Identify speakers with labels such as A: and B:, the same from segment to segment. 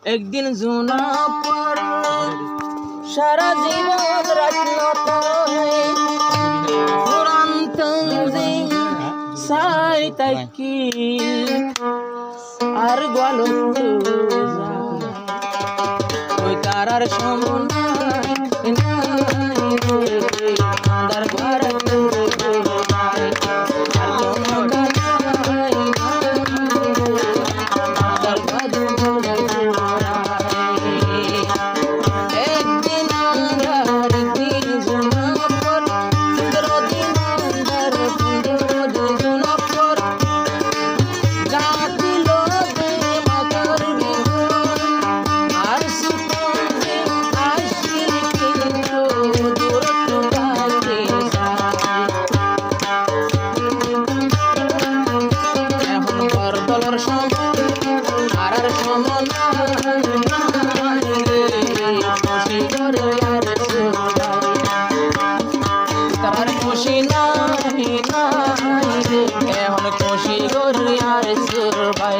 A: একদিন জোনা পর সারা জীবন রাখল ফুরান্ত সাই তাকি আর গল ওই তারার সমনা খুশি নাই রে এখন খুশি গরি আর সুর ভাই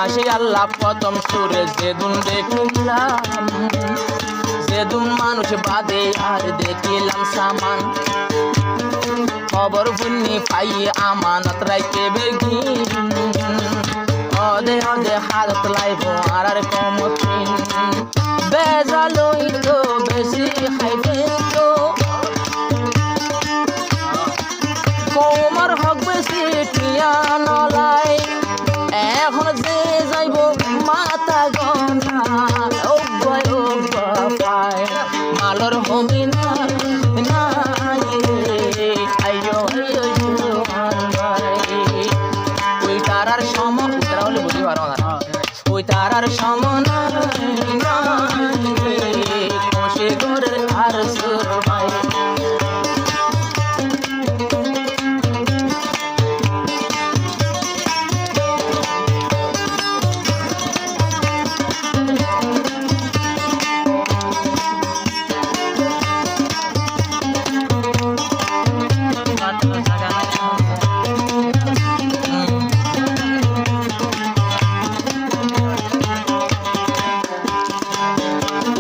A: মাসে আল্লাহ প্রথম সুরে যেদুন দেখলাম যেদুন মানুষ বাদে আর দেখিলাম সামান খবর ভুন্নি পাই আমানত রাইতে বেগি অদে অদে হালত লাইব আর আর কমতিন বেজালই তো বেশি খাইবে তো কোমর হক বেশি টিয়া নলাই এখন যে যাইব মাতা গনা ও পায় মালর হমি না আইয়ো ওই তারার সম উত্তরা হলে বুঝতে পারো না ওই তারার সমনা খুশি করে আর সুর ভাই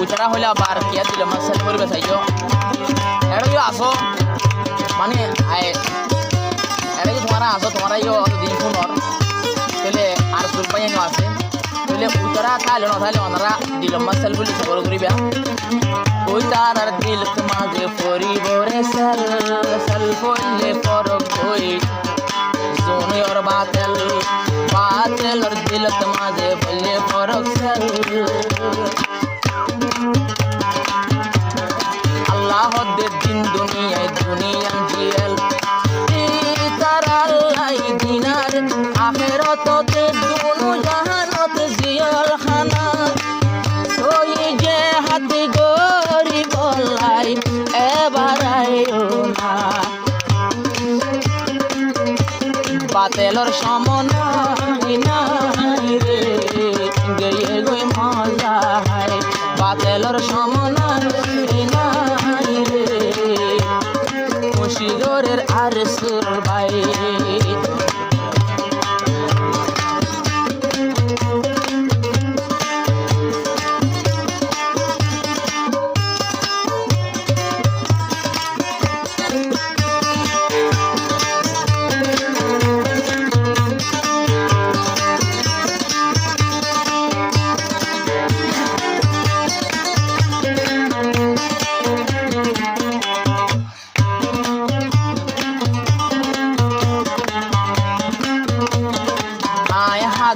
A: উচারা হইলে আবার কিয়া দিল মাসেল করবে চাইছো এটা কি আসো মানে এটা কি তোমারা আসো তোমারা দিন ফোনর তাহলে আর সুরপাই আছে তাহলে উচারা থাইলে না থাইলে ওনারা দিল মাসেল বলে খবর করিবা ওই তার আর দিল মাঝে পরিবরে সেল সেল পড়লে পরক হই জুনিয়র বাতেলর দিল মাঝে বললে পরক সেল আল্লাহ দিন দুনিয়ায় দুনিয়ান জিয়াল তার আল্লাহ দিনার আখেরাতে দুনো জাহানত জিয়াল খানা ওই যে হাতে গরি বলাই এবার আইও না বাতেলর সমনা নাই রে গিয়ে গই মজা হয় বাতেলর সমনা নাই রে খুশি গরের আর সুর ভাই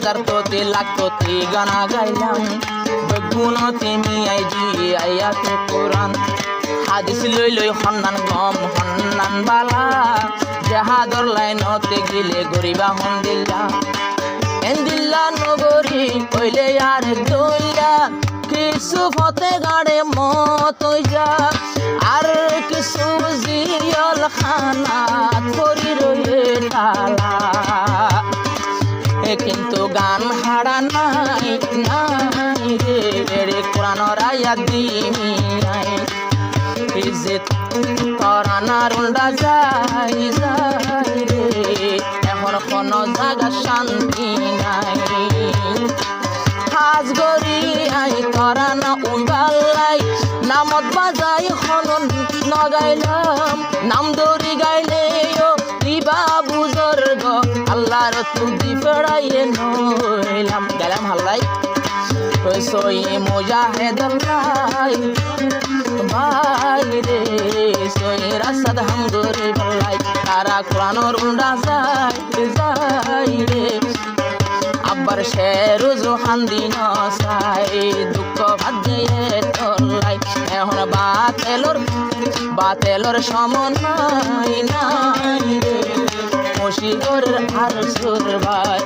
A: হাজার তোতে লাখ তোতে গানা গাইলাম গুণতে মিয়াই দিয়ে আয়াতে কোরআন হাদিস লই লই হন্নান গম হন্নান বালা জাহাদর লাইনতে গিলে গরিবা হন্দিল্লা এন্দিল্লা নগরী কইলে আর দইলা কিছু ফতে গাড়ে মত যা আর খানা করি রয়ে তালা কিন্তু গান হারা নাই নাই রে কোরআনের আয়াত দিমি নাই যে তরানার উল্টা যাই যাই রে এখন কোনো জায়গা শান্তি নাই হাজ গরি আই তরানা উইবালাই নামত বাজাই হনন নগাইলাম নাম দরি গাইলে দিবা বুজর্গ আল্লাহর তুদি ফেড়াইয়ে নইলাম গেলাম হাল্লাই সই মুজাহিদুল্লাহ ভাই রে সই রাসাদ হামদুরি বলাই তারা কোরআনের উল্টা যায় যায় রে আব্বার শেরু জোহান দিন সাই দুঃখ ভাগ্যে তোলাই এখন বাতেলর সমন নাই নাই রে মুশিদরের আর সুর ভাই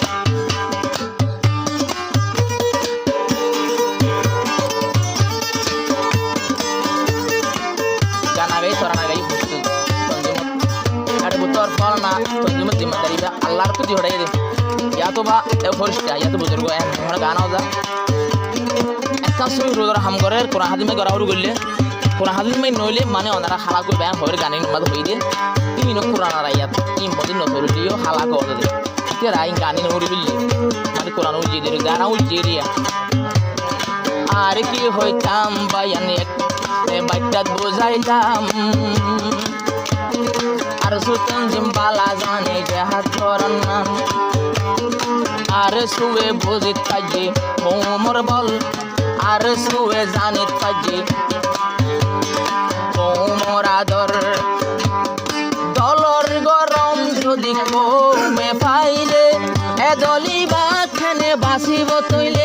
A: আল্লাহর প্রতি হটাই দে তো বা ফরিস্তা তো বুজুর্গ এখন গান আওয়া একটা সুই রোজার হাম করে কোরআন হাদিমে গড়াউর করলে কোরআন হাদিমে নইলে মানে ওনারা হালা করে ব্যায়াম হবে গানের মাঝে হয়ে দিয়ে তুমি কোরআন আইয়াত ইম্পর্টেন্ট নজরুলিও হালা করে দে ঠিক রাই গানি নড়ি বললি মানে কোরআন উজিয়ে দিয়ে গান উজিয়ে দিয়া আর কি হইতাম বায়ানে বাইটাত বোঝাইলাম আর সুতন জিম্বালা জানে যে হাত করার নাম আর সুয়ে বুঝিত কাজে মোমর বল আর সুয়ে জানিত কাজে মোমর আদর দলর গরম যদি কমে পাইলে এ দলি বা খেনে বাসিব তৈলে